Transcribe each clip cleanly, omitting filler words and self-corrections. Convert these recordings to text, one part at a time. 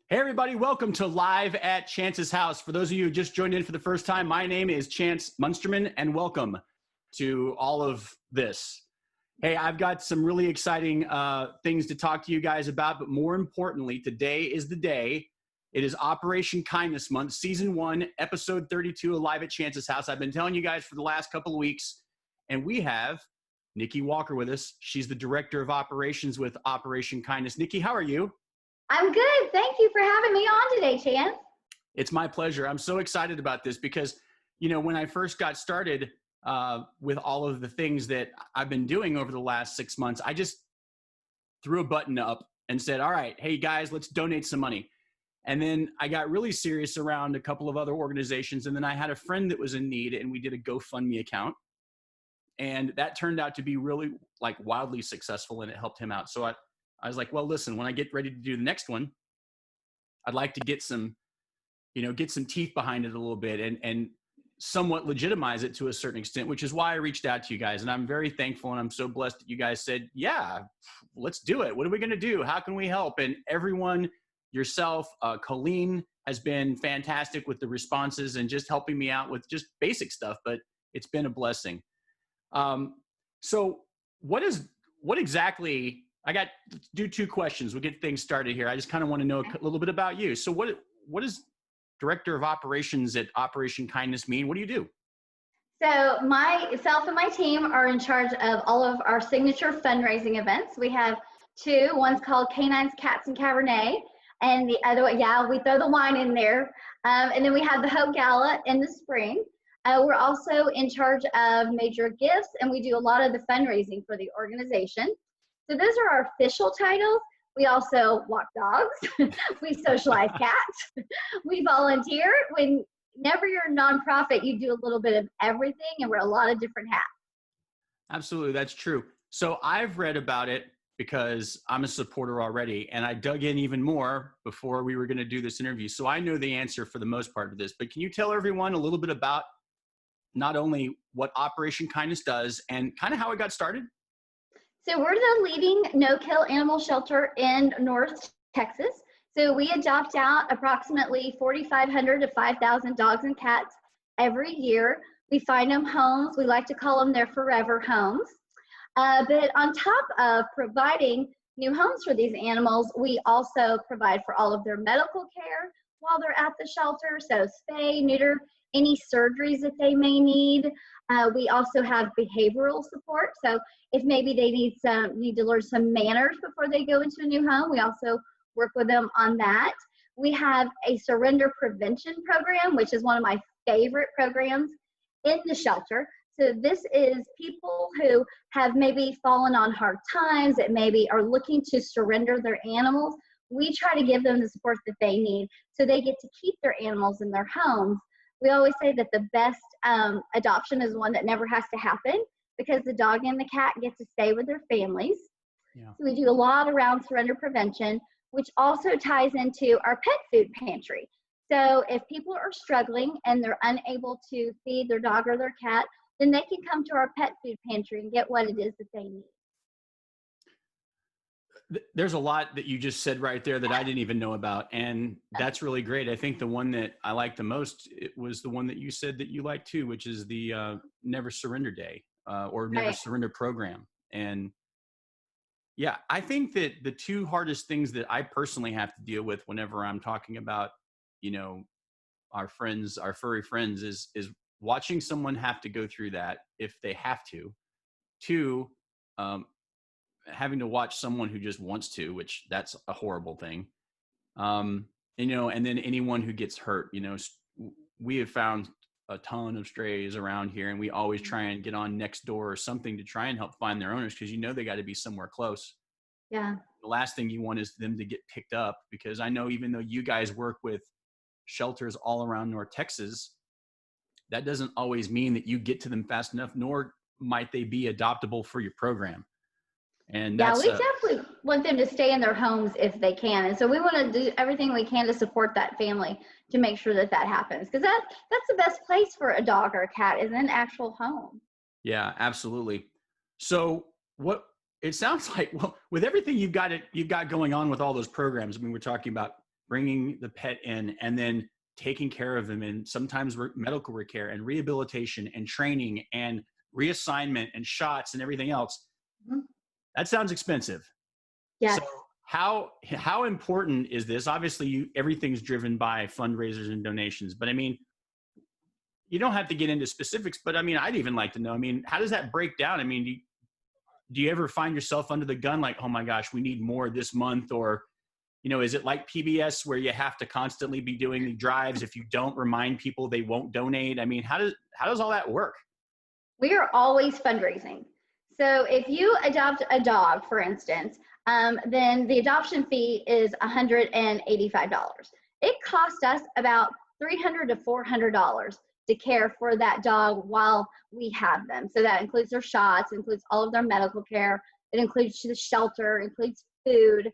Hey everybody, welcome to Live at Chance's House. For those of you who just joined in for the first time, my name is Chance Munsterman and welcome to all of this. Hey, I've got some really exciting things to talk to you guys about, but more importantly, today is the day. It is Operation Kindness Month, Season 1, Episode 32 of Live at Chance's House. I've been telling you guys for the last couple of weeks, and we have Nikki Walker with us. She's the Director of Operations with Operation Kindness. Nikki, how are you? I'm good. Thank you for having me on today, Chance. It's my pleasure. I'm so excited about this because, you know, when I first got started with all of the things that I've been doing over the last 6 months, I just threw a button up and said, all right, hey guys, let's donate some money. And then I got really serious around a couple of other organizations. And then I had a friend that was in need and we did a GoFundMe account. And that turned out to be really like wildly successful and it helped him out. So I was like, well, listen, when I get ready to do the next one, I'd like to get some, get some teeth behind it a little bit and somewhat legitimize it to a certain extent, which is why I reached out to you guys. And I'm very thankful and I'm so blessed that you guys said, yeah, let's do it. What are we going to do? How can we help? And everyone, yourself, Colleen has been fantastic with the responses and just helping me out with just basic stuff, but it's been a blessing. So what exactly, I got to do two questions. We'll get things started here. I just kind of want to know a little bit about you. So what does Director of Operations at Operation Kindness mean? What do you do? So myself and my team are in charge of all of our signature fundraising events. We have two. One's called Canines, Cats, and Cabernet. And the other one, yeah, we throw the wine in there. And then we have the Hope Gala in the spring. We're also in charge of major gifts, and we do a lot of the fundraising for the organization. So those are our official titles. We also walk dogs. We socialize cats. We volunteer. Whenever you're a nonprofit, you do a little bit of everything and wear a lot of different hats. Absolutely, that's true. So I've read about it because I'm a supporter already, and I dug in even more before we were going to do this interview. So I know the answer for the most part of this, but can you tell everyone a little bit about not only what Operation Kindness does and kind of how it got started? So we're the leading no-kill animal shelter in North Texas. So we adopt out approximately 4,500 to 5,000 dogs and cats every year. We find them homes. We like to call them their forever homes. But on top of providing new homes for these animals, we also provide for all of their medical care while they're at the shelter. So spay, neuter, any surgeries that they may need. We also have behavioral support. So if maybe they need to learn some manners before they go into a new home, we also work with them on that. We have a surrender prevention program, which is one of my favorite programs in the shelter. So this is people who have maybe fallen on hard times, that maybe are looking to surrender their animals. We try to give them the support that they need so they get to keep their animals in their homes. We always say that the best adoption is one that never has to happen because the dog and the cat get to stay with their families. Yeah. So we do a lot around surrender prevention, which also ties into our pet food pantry. So if people are struggling and they're unable to feed their dog or their cat, then they can come to our pet food pantry and get what it is that they need. There's a lot that you just said right there that I didn't even know about. And that's really great. I think the one that I like the most, it was the one that you said that you like too, which is the Never Surrender Day or Never Surrender program. And yeah, I think that the two hardest things that I personally have to deal with whenever I'm talking about, our friends, our furry friends is watching someone have to go through that if they have to. Two, having to watch someone who just wants to, which that's a horrible thing. And then anyone who gets hurt, we have found a ton of strays around here and we always try and get on Nextdoor or something to try and help find their owners because they got to be somewhere close. Yeah. The last thing you want is them to get picked up because I know even though you guys work with shelters all around North Texas, that doesn't always mean that you get to them fast enough, nor might they be adoptable for your program. And yeah, we definitely want them to stay in their homes if they can. And so we want to do everything we can to support that family to make sure that happens. Because that's the best place for a dog or a cat is an actual home. Yeah, absolutely. So it sounds like, well, with everything you've got going on with all those programs, I mean, we're talking about bringing the pet in and then taking care of them, and sometimes medical care and rehabilitation and training and reassignment and shots and everything else. Mhm. That sounds expensive. Yes. So how important is this? Obviously, everything's driven by fundraisers and donations, but I mean, you don't have to get into specifics, but I mean, I'd even like to know, I mean, how does that break down? I mean, do you ever find yourself under the gun like, oh my gosh, we need more this month? Or, you know, is it like PBS where you have to constantly be doing the drives? If you don't remind people, they won't donate. I mean, how does all that work? We are always fundraising. So if you adopt a dog, for instance, then the adoption fee is $185. It costs us about $300 to $400 to care for that dog while we have them. So that includes their shots, includes all of their medical care, it includes the shelter, includes food.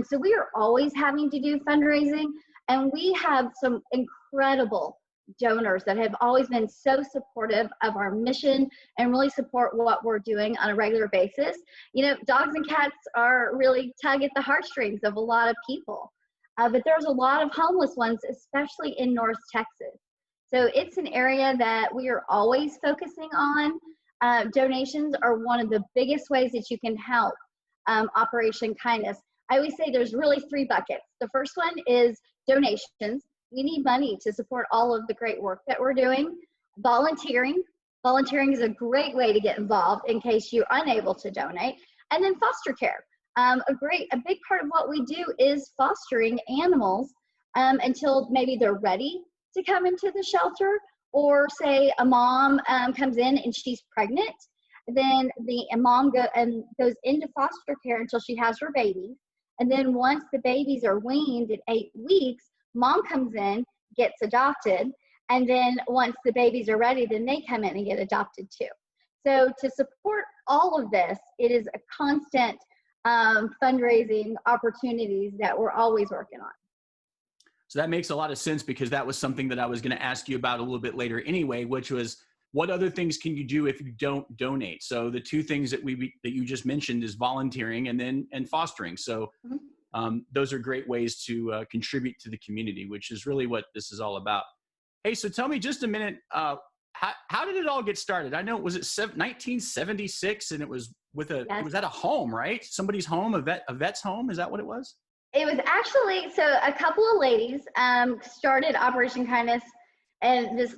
So we are always having to do fundraising, and we have some incredible donors that have always been so supportive of our mission and really support what we're doing on a regular basis. You know, dogs and cats are really tug at the heartstrings of a lot of people, but there's a lot of homeless ones, especially in North Texas. So it's an area that we are always focusing on. Donations are one of the biggest ways that you can help Operation Kindness. I always say there's really three buckets. The first one is donations. We need money to support all of the great work that we're doing. Volunteering. Volunteering is a great way to get involved in case you're unable to donate. And then foster care. A big part of what we do is fostering animals until maybe they're ready to come into the shelter, or say a mom comes in and she's pregnant. Then a mom goes into foster care until she has her babies. And then once the babies are weaned at 8 weeks, mom comes in, gets adopted, and then once the babies are ready, then they come in and get adopted too. So to support all of this, it is a constant fundraising opportunities that we're always working on. So that makes a lot of sense, because that was something that I was going to ask you about a little bit later anyway, which was, what other things can you do if you don't donate? So the two things that you just mentioned is volunteering and fostering. So those are great ways to contribute to the community, which is really what this is all about. Hey, so tell me just a minute, how did it all get started? I know, was it 1976, and it was it was at a home, right? Somebody's home, a vet's home. Is that what it was? It was actually, so a couple of ladies started Operation Kindness, and this,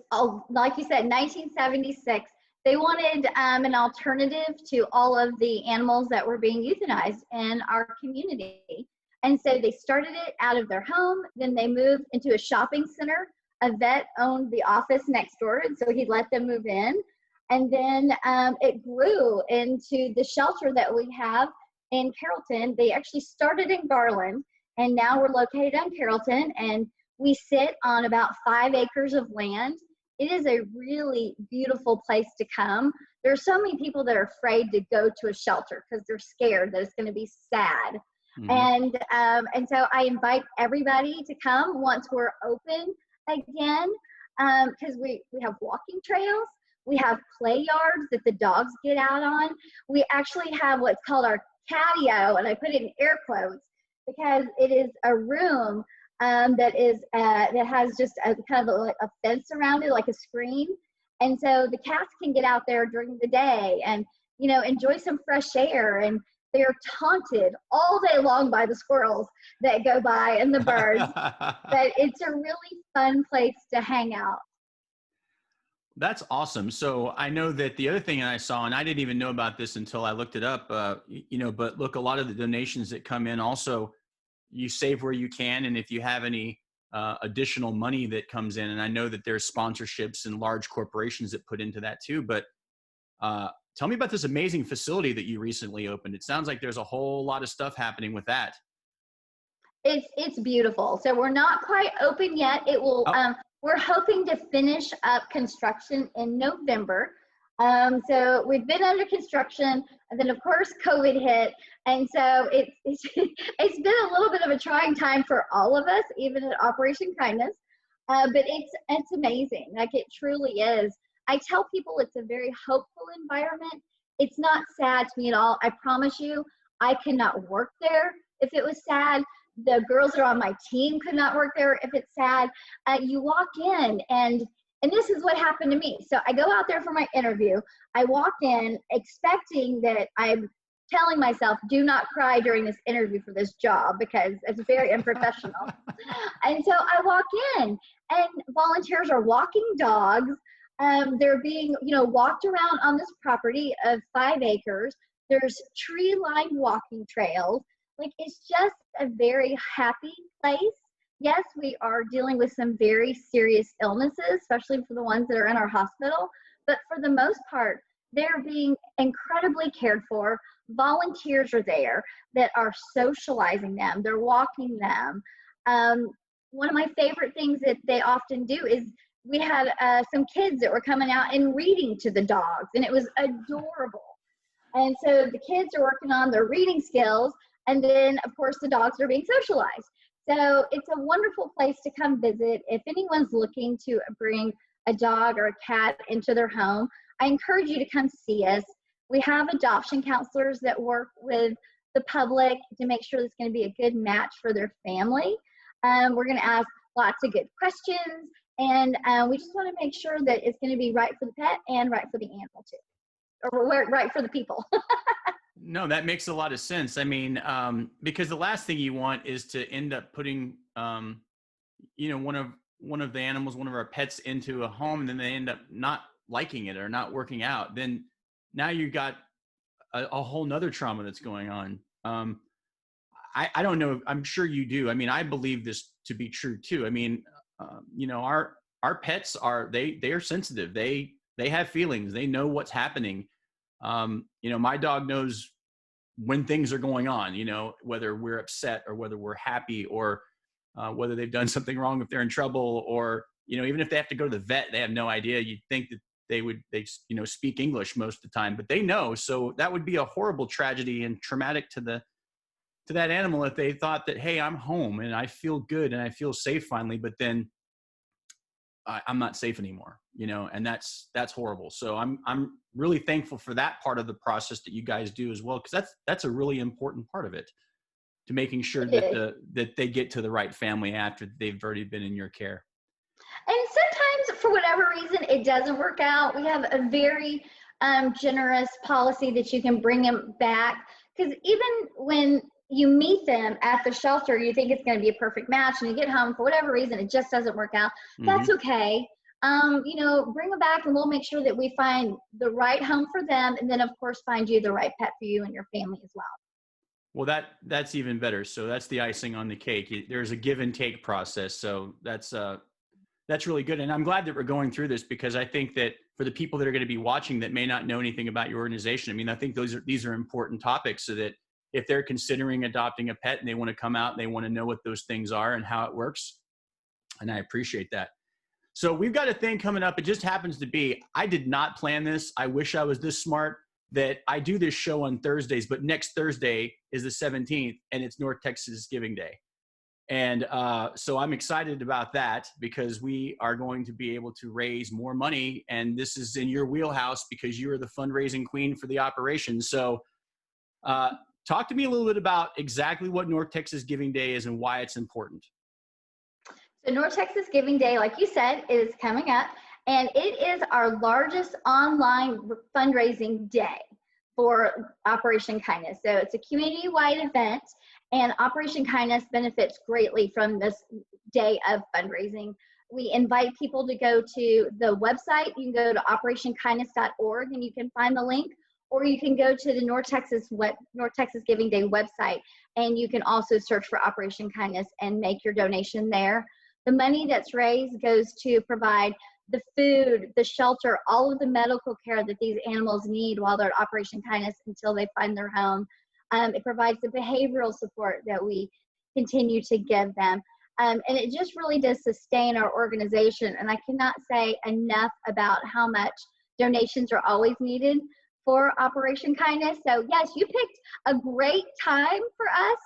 like you said, 1976. They wanted an alternative to all of the animals that were being euthanized in our community. And so they started it out of their home. Then they moved into a shopping center. A vet owned the office next door, and so he let them move in. And then it grew into the shelter that we have in Carrollton. They actually started in Garland, and now we're located in Carrollton, and we sit on about 5 acres of land. It is a really beautiful place to come. There are so many people that are afraid to go to a shelter because they're scared that it's going to be sad. Mm-hmm. And so I invite everybody to come once we're open again, because we have walking trails. We have play yards that the dogs get out on. We actually have what's called our catio, and I put it in air quotes because it is a room that has just a kind of a fence around it, like a screen. And so the cats can get out there during the day and, you know, enjoy some fresh air. And they're taunted all day long by the squirrels that go by and the birds. But it's a really fun place to hang out. That's awesome. So I know that the other thing I saw, and I didn't even know about this until I looked it up, but look, a lot of the donations that come in also, you save where you can. And if you have any additional money that comes in, and I know that there's sponsorships and large corporations that put into that too, but tell me about this amazing facility that you recently opened. It sounds like there's a whole lot of stuff happening with that. It's beautiful. So we're not quite open yet. It will, we're hoping to finish up construction in November. So we've been under construction, and then of course COVID hit, and so it's been a little bit of a trying time for all of us, even at Operation Kindness. But it's amazing. Like, it truly is. I tell people it's a very hopeful environment. It's not sad to me at all. I promise you, I could not work there if it was sad. The girls that are on my team could not work there if it's sad. You walk in and this is what happened to me. So I go out there for my interview. I walk in expecting that I'm telling myself, do not cry during this interview for this job because it's very unprofessional. And so I walk in and volunteers are walking dogs. They're being, walked around on this property of 5 acres. There's tree-lined walking trails. Like, it's just a very happy place. Yes, we are dealing with some very serious illnesses, especially for the ones that are in our hospital. But for the most part, they're being incredibly cared for. Volunteers are there that are socializing them. They're walking them. One of my favorite things that they often do is we had some kids that were coming out and reading to the dogs, and it was adorable. And so the kids are working on their reading skills, and then, of course, the dogs are being socialized. So it's a wonderful place to come visit. If anyone's looking to bring a dog or a cat into their home, I encourage you to come see us. We have adoption counselors that work with the public to make sure it's going to be a good match for their family. We're going to ask lots of good questions, and we just want to make sure that it's going to be right for the pet and right for the animal too, or right for the people. No, that makes a lot of sense. I mean, because the last thing you want is to end up putting, one of the animals, one of our pets into a home, and then they end up not liking it or not working out. Then now you got a whole nother trauma that's going on. I don't know. I'm sure you do. I mean, I believe this to be true too. I mean, our pets they are sensitive. They have feelings. They know what's happening. My dog knows when things are going on, whether we're upset or whether we're happy or whether they've done something wrong, if they're in trouble, or, even if they have to go to the vet, they have no idea. You'd think that they speak English most of the time, but they know. So that would be a horrible tragedy and traumatic to that animal if they thought that, hey, I'm home and I feel good and I feel safe finally, but then I'm not safe anymore, and that's horrible. So I'm really thankful for that part of the process that you guys do as well, because that's a really important part of it, to making sure that they get to the right family after they've already been in your care. And sometimes, for whatever reason, it doesn't work out. We have a very generous policy that you can bring them back, because even when you meet them at the shelter, you think it's going to be a perfect match, and you get home, for whatever reason, it just doesn't work out. That's okay. Bring them back, and we'll make sure that we find the right home for them, and then, of course, find you the right pet for you and your family as well. Well, that's even better. So that's the icing on the cake. There's a give and take process. So that's really good. And I'm glad that we're going through this, because I think that for the people that are going to be watching that may not know anything about your organization, I mean, I think these are important topics, so that if they're considering adopting a pet and they want to come out and they want to know what those things are and how it works. And I appreciate that. So we've got a thing coming up. It just happens to be, I did not plan this. I wish I was this smart, that I do this show on Thursdays, but next Thursday is the 17th and it's North Texas Giving Day. And so I'm excited about that, because we are going to be able to raise more money. And this is in your wheelhouse, because you are the fundraising queen for the operation. So talk to me a little bit about exactly what North Texas Giving Day is and why it's important. So North Texas Giving Day, like you said, is coming up, and it is our largest online fundraising day for Operation Kindness. So it's a community-wide event, and Operation Kindness benefits greatly from this day of fundraising. We invite people to go to the website. You can go to operationkindness.org and you can find the link, or you can go to the North Texas Giving Day website, and you can also search for Operation Kindness and make your donation there. The money that's raised goes to provide the food, the shelter, all of the medical care that these animals need while they're at Operation Kindness until they find their home. It provides the behavioral support that we continue to give them. And it just really does sustain our organization. And I cannot say enough about how much donations are always needed for Operation Kindness. So yes, you picked a great time for us.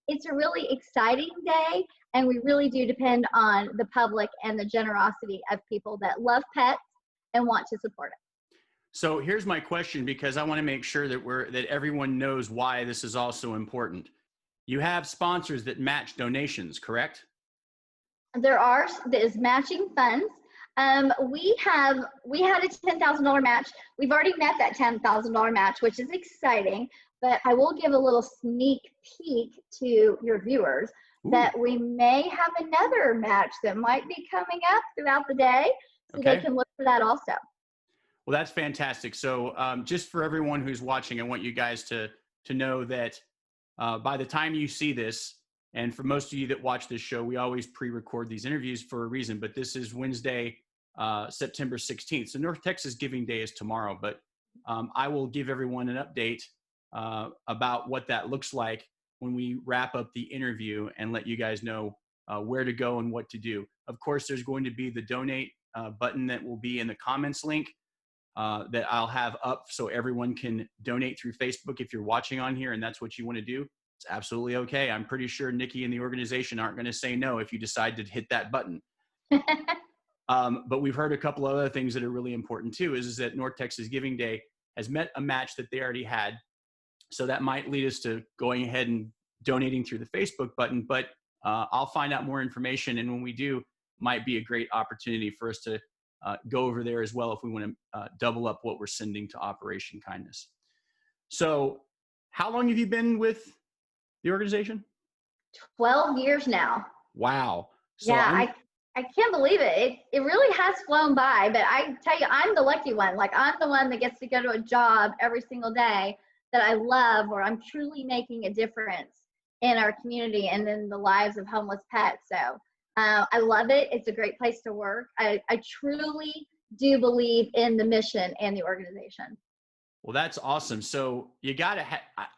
It's a really exciting day, and we really do depend on the public and the generosity of people that love pets and want to support it. So here's my question, because I want to make sure that everyone knows why this is also important. You have sponsors that match donations, correct? There's matching funds. We had a $10,000 match. We've already met that $10,000 match, which is exciting. But I will give a little sneak peek to your viewers that we may have another match that might be coming up throughout the day, so they can look for that also. Well, that's fantastic. So just for everyone who's watching, I want you guys to know that by the time you see this, and for most of you that watch this show, we always pre-record these interviews for a reason, but this is Wednesday, September 16th. So North Texas Giving Day is tomorrow, but I will give everyone an update about what that looks like when we wrap up the interview and let you guys know where to go and what to do. Of course, there's going to be the donate button that will be in the comments link that I'll have up so everyone can donate through Facebook if you're watching on here and that's what you want to do. It's absolutely okay. I'm pretty sure Nikki and the organization aren't going to say no if you decide to hit that button. But we've heard a couple of other things that are really important too, is that North Texas Giving Day has met a match that they already had. So that might lead us to going ahead and donating through the Facebook button, but I'll find out more information. And when we do, might be a great opportunity for us to go over there as well if we want to double up what we're sending to Operation Kindness. So how long have you been with the organization? 12 years now. Wow. So yeah, I can't believe it. It really has flown by, but I tell you, I'm the lucky one. Like, I'm the one that gets to go to a job every single day that I love, where I'm truly making a difference in our community and in the lives of homeless pets. So I love it. It's a great place to work. I truly do believe in the mission and the organization. Well, that's awesome. So you got to,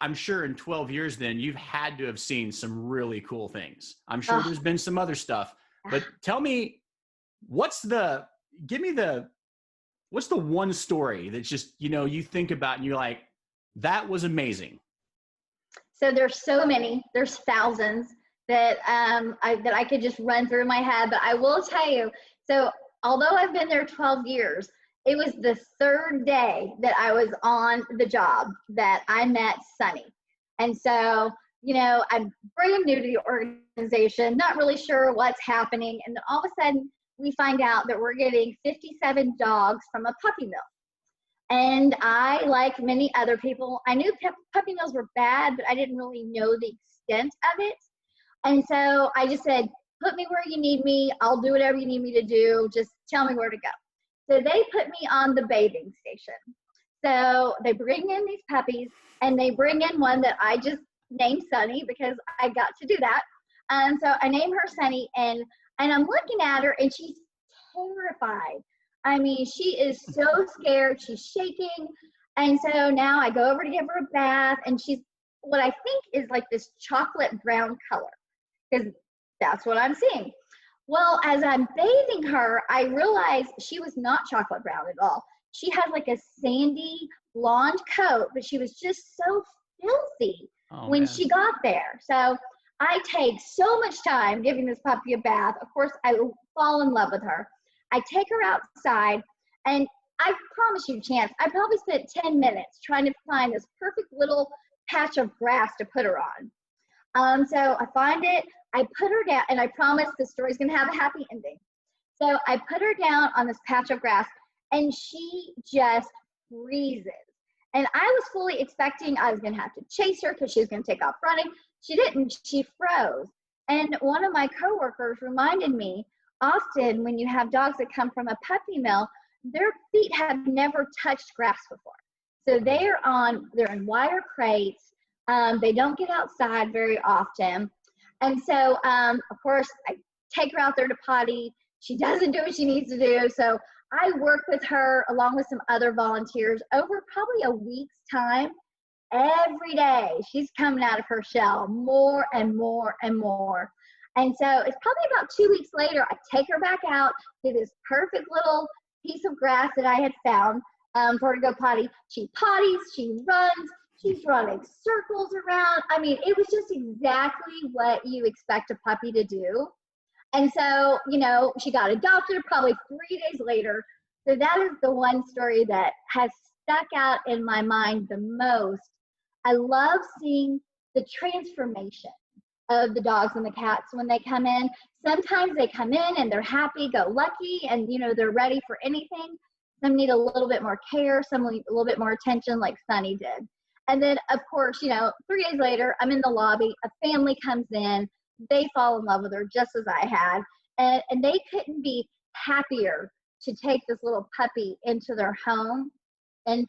I'm sure in 12 years then, you've had to have seen some really cool things. I'm sure there's been some other stuff, but tell me, what's the one story that's just, you think about and you're like, that was amazing? So there's so many, there's thousands that I could just run through my head, but I will tell you, so although I've been there 12 years, it was the third day that I was on the job that I met Sunny. And so, I'm brand new to the organization, not really sure what's happening. And then all of a sudden we find out that we're getting 57 dogs from a puppy mill. And I, like many other people, I knew puppy mills were bad, but I didn't really know the extent of it. And so I just said, put me where you need me. I'll do whatever you need me to do. Just tell me where to go. So they put me on the bathing station. So they bring in these puppies, and they bring in one that I just named Sunny because I got to do that. So I named her Sunny, and I'm looking at her, and she's terrified. I mean, she is so scared. She's shaking. And so now I go over to give her a bath, and she's what I think is like this chocolate brown color, because that's what I'm seeing. Well, as I'm bathing her, I realized she was not chocolate brown at all. She had like a sandy blonde coat, but she was just so filthy when she got there. So I take so much time giving this puppy a bath. Of course, I fall in love with her. I take her outside, and I promise you, Chance, I probably spent 10 minutes trying to find this perfect little patch of grass to put her on. So I find it, I put her down, and I promise the story's gonna have a happy ending. So I put her down on this patch of grass, and she just freezes. And I was fully expecting I was gonna have to chase her because she was gonna take off running. She didn't, she froze. And one of my coworkers reminded me, often when you have dogs that come from a puppy mill, their feet have never touched grass before. So they're in wire crates. They don't get outside very often. And so, of course, I take her out there to potty. She doesn't do what she needs to do. So I work with her along with some other volunteers over probably a week's time. Every day, she's coming out of her shell more and more and more. And so it's probably about 2 weeks later, I take her back out to this perfect little piece of grass that I had found for her to go potty. She potties, she runs, she's running circles around. I mean, it was just exactly what you expect a puppy to do. And so, she got adopted probably 3 days later. So that is the one story that has stuck out in my mind the most. I love seeing the the transformation of the dogs and the cats when they come in. Sometimes they come in and they're happy, go lucky, and they're ready for anything. Some need a little bit more care, some need a little bit more attention, like Sunny did. And then, of course, 3 days later, I'm in the lobby, a family comes in, they fall in love with her just as I had, and they couldn't be happier to take this little puppy into their home. And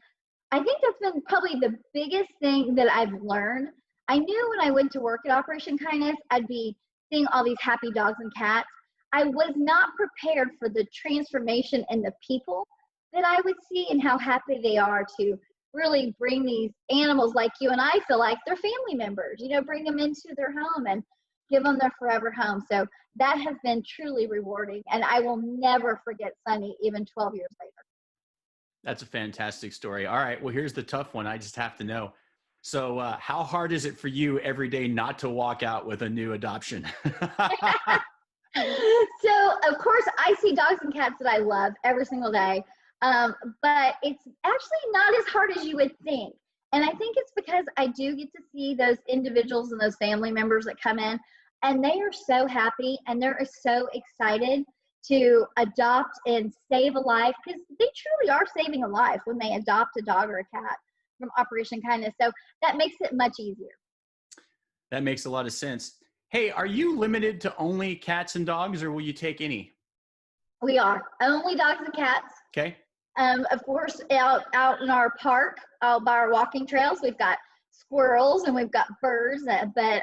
I think that's been probably the biggest thing that I've learned. I knew when I went to work at Operation Kindness, I'd be seeing all these happy dogs and cats. I was not prepared for the transformation in the people that I would see and how happy they are to really bring these animals like you and I feel like they're family members, bring them into their home and give them their forever home. So that has been truly rewarding, and I will never forget Sunny even 12 years later. That's a fantastic story. All right, well, here's the tough one. I just have to know. So how hard is it for you every day not to walk out with a new adoption? So, of course, I see dogs and cats that I love every single day, but it's actually not as hard as you would think. And I think it's because I do get to see those individuals and those family members that come in, and they are so happy and they're so excited to adopt and save a life, because they truly are saving a life when they adopt a dog or a cat from Operation Kindness. So that makes it much easier. That makes a lot of sense. Hey, are you limited to only cats and dogs, or will you take any? We are only dogs and cats. Okay. Of course, out in our park, out by our walking trails, we've got squirrels and we've got birds, but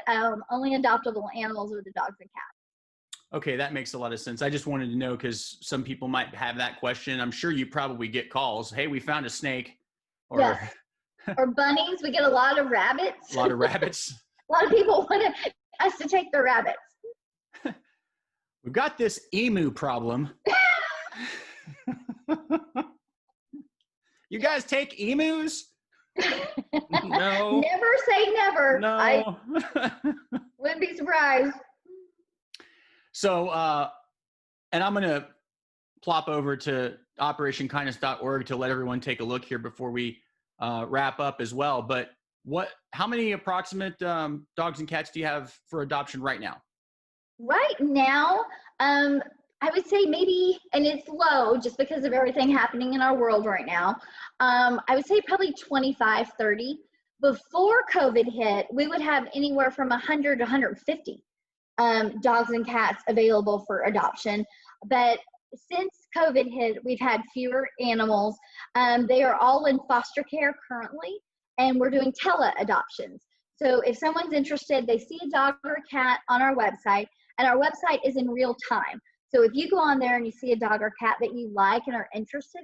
only adoptable animals are the dogs and cats. Okay, that makes a lot of sense. I just wanted to know because some people might have that question. I'm sure you probably get calls. Hey, we found a snake. Or, yes. Or bunnies. We get a lot of rabbits. A lot of rabbits. A lot of people want us to take their rabbits. We've got this emu problem. You guys take emus? No. Never say never. No. I wouldn't be surprised. So, and I'm going to plop over to operationkindness.org to let everyone take a look here before we wrap up as well. But how many approximate dogs and cats do you have for adoption right now? Right now, I would say maybe, and it's low just because of everything happening in our world right now. I would say probably 25, 30. Before COVID hit, we would have anywhere from 100 to 150 dogs and cats available for adoption. But since COVID hit, we've had fewer animals. They are all in foster care currently, and we're doing tele-adoptions. So if someone's interested, they see a dog or a cat on our website, and our website is in real time. So if you go on there and you see a dog or cat that you like and are interested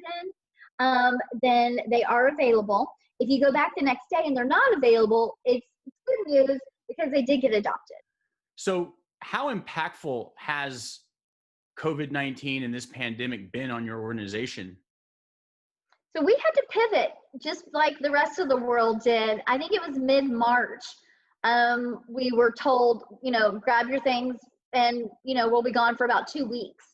in, then they are available. If you go back the next day and they're not available, it's good news because they did get adopted. So how impactful has COVID-19 and this pandemic been on your organization? So we had to pivot just like the rest of the world did. I think it was mid-March. We were told, grab your things and, we'll be gone for about 2 weeks.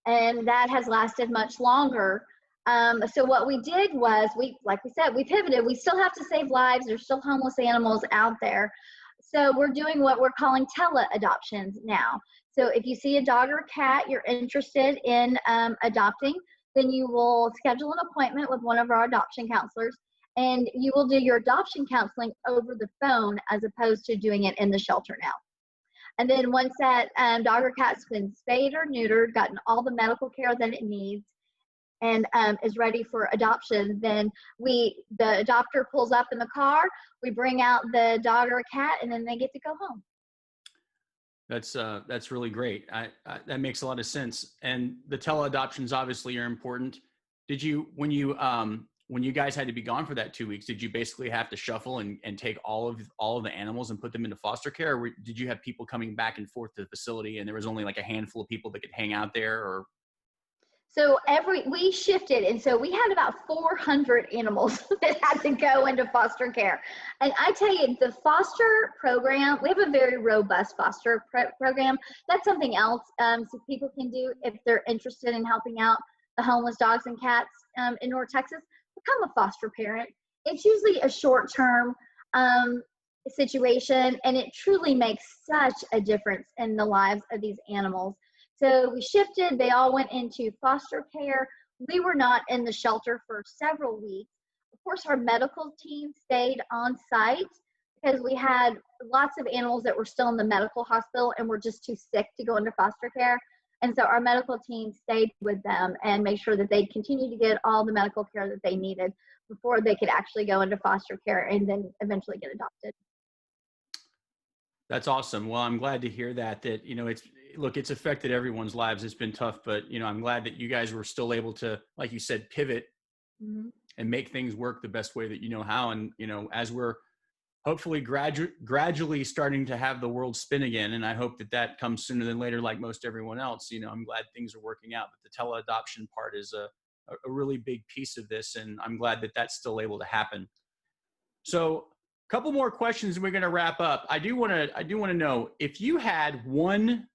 And that has lasted much longer. So what we did was, like we said, we pivoted. We still have to save lives. There's still homeless animals out there. So we're doing what we're calling tele-adoptions now. So if you see a dog or a cat you're interested in adopting, then you will schedule an appointment with one of our adoption counselors, and you will do your adoption counseling over the phone as opposed to doing it in the shelter now. And then once that dog or cat's been spayed or neutered, gotten all the medical care that it needs, and is ready for adoption, then the adopter pulls up in the car, we bring out the dog or a cat, and then they get to go home. That's really great. That makes a lot of sense. And the tele-adoptions obviously are important. Did you, when you guys had to be gone for that 2 weeks, did you basically have to shuffle and take all of the animals and put them into foster care? Or did you have people coming back and forth to the facility and there was only like a handful of people that could hang out there? Or so we shifted, and so we had about 400 animals that had to go into foster care. And I tell you, the foster program, we have a very robust foster program. That's something else so people can do if they're interested in helping out the homeless dogs and cats in North Texas. Become a foster parent. It's usually a short term. situation, and it truly makes such a difference in the lives of these animals. So we shifted, they all went into foster care. We were not in the shelter for several weeks. Of course, our medical team stayed on site because we had lots of animals that were still in the medical hospital and were just too sick to go into foster care. And so our medical team stayed with them and made sure that they continued to get all the medical care that they needed before they could actually go into foster care and then eventually get adopted. That's awesome. Well, I'm glad to hear that, it's affected everyone's lives. It's been tough, but, I'm glad that you guys were still able to, like you said, pivot and make things work the best way that you know how. And, as we're hopefully gradually starting to have the world spin again, and I hope that comes sooner than later, like most everyone else, I'm glad things are working out. But the tele-adoption part is a really big piece of this, and I'm glad that that's still able to happen. So, couple more questions and we're going to wrap up. I do want to know if you had one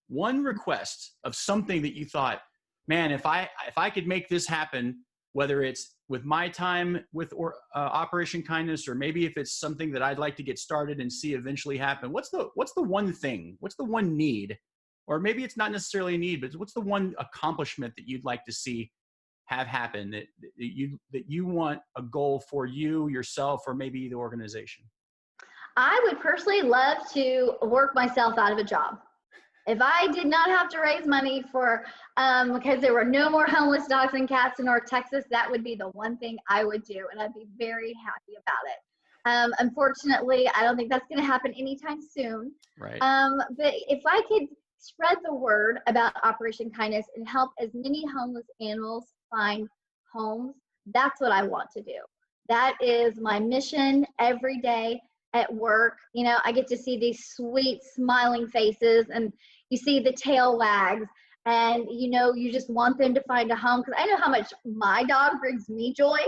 request of something that you thought, man, if I could make this happen, whether it's with my time with Operation Kindness, or maybe if it's something that I'd like to get started and see eventually happen, what's the one thing, what's the one need, or maybe it's not necessarily a need, but what's the one accomplishment that you'd like to see have happen, that you want a goal for you, yourself, or maybe the organization? I would personally love to work myself out of a job. If I did not have to raise money for, because there were no more homeless dogs and cats in North Texas, that would be the one thing I would do, and I'd be very happy about it. Unfortunately, I don't think that's going to happen anytime soon. Right. But if I could spread the word about Operation Kindness and help as many homeless animals find homes, that's what I want to do. That is my mission every day at work. I get to see these sweet smiling faces, and you see the tail wags, and you just want them to find a home, because I know how much my dog brings me joy,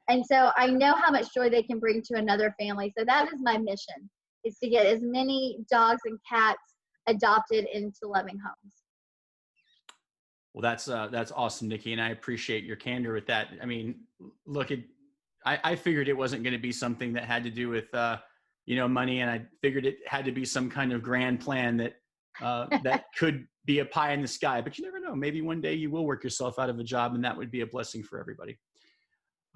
and so I know how much joy they can bring to another family. So that is my mission, is to get as many dogs and cats adopted into loving homes. Well, that's awesome, Nikki, and I appreciate your candor with that. I mean, look, I figured it wasn't going to be something that had to do with money, and I figured it had to be some kind of grand plan that that could be a pie in the sky. But you never know. Maybe one day you will work yourself out of a job, and that would be a blessing for everybody.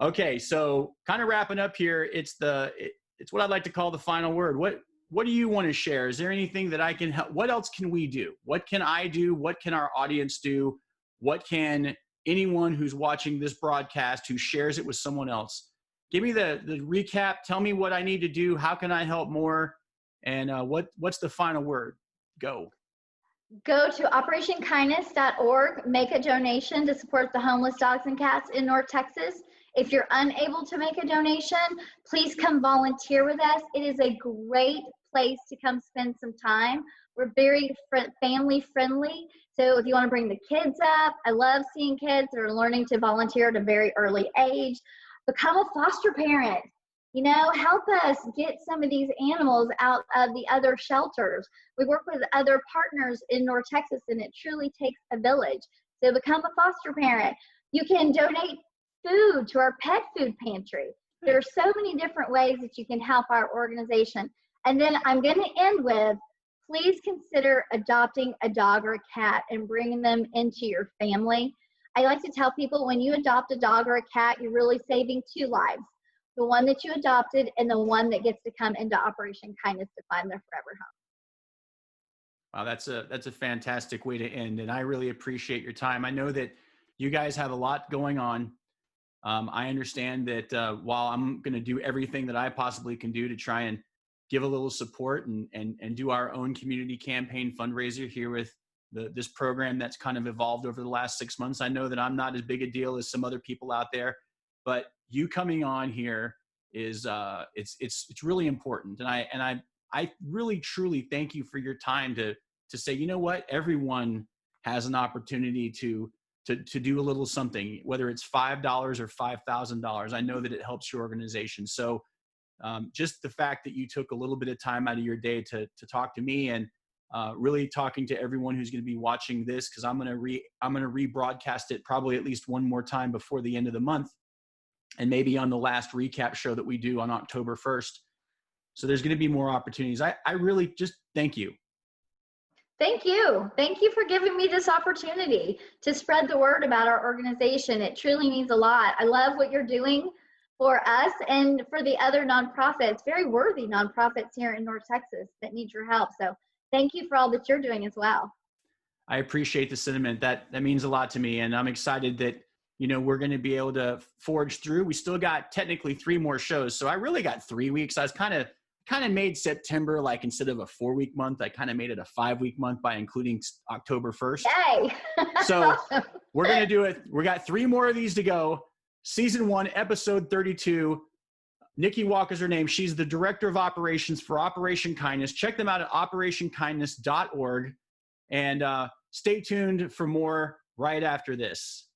Okay, so kind of wrapping up here, it's what I'd like to call the final word. What do you want to share? Is there anything that I can help? What else can we do? What can I do? What can our audience do? What can anyone who's watching this broadcast, who shares it with someone else? Give me the recap. Tell me what I need to do. How can I help more? And what's the final word? Go. Go to operationkindness.org, make a donation to support the homeless dogs and cats in North Texas. If you're unable to make a donation, please come volunteer with us. It is a great place to come spend some time. We're very family friendly. So if you want to bring the kids up, I love seeing kids that are learning to volunteer at a very early age. Become a foster parent. Help us get some of these animals out of the other shelters. We work with other partners in North Texas, and it truly takes a village. So become a foster parent. You can donate food to our pet food pantry. There are so many different ways that you can help our organization. And then I'm going to end with, please consider adopting a dog or a cat and bringing them into your family. I like to tell people, when you adopt a dog or a cat, you're really saving two lives. The one that you adopted and the one that gets to come into Operation Kindness to find their forever home. Wow, that's a fantastic way to end, and I really appreciate your time. I know that you guys have a lot going on. I understand that while I'm going to do everything that I possibly can do to try and give a little support and do our own community campaign fundraiser here with this program that's kind of evolved over the last 6 months. I know that I'm not as big a deal as some other people out there, but you coming on here is it's really important. And I really truly thank you for your time to say, you know what, everyone has an opportunity to do a little something, whether it's $5 or $5,000. I know that it helps your organization. So just the fact that you took a little bit of time out of your day to talk to me, and really talking to everyone who's going to be watching this, because I'm going to rebroadcast it probably at least one more time before the end of the month, and maybe on the last recap show that we do on October 1st. So there's going to be more opportunities. I really just thank you. Thank you. Thank you for giving me this opportunity to spread the word about our organization. It truly means a lot. I love what you're doing for us and for the other nonprofits, very worthy nonprofits here in North Texas that need your help. So thank you for all that you're doing as well. I appreciate the sentiment. That means a lot to me. And I'm excited that, we're going to be able to forge through. We still got technically 3 more shows. So I really got 3 weeks. I was kind of made September, like instead of a 4-week month, I kind of made it a 5-week month by including October 1st. Yay. So we're going to do it. We got 3 more of these to go. Season 1, episode 32. Nikki Walker is her name. She's the director of operations for Operation Kindness. Check them out at operationkindness.org. And stay tuned for more right after this.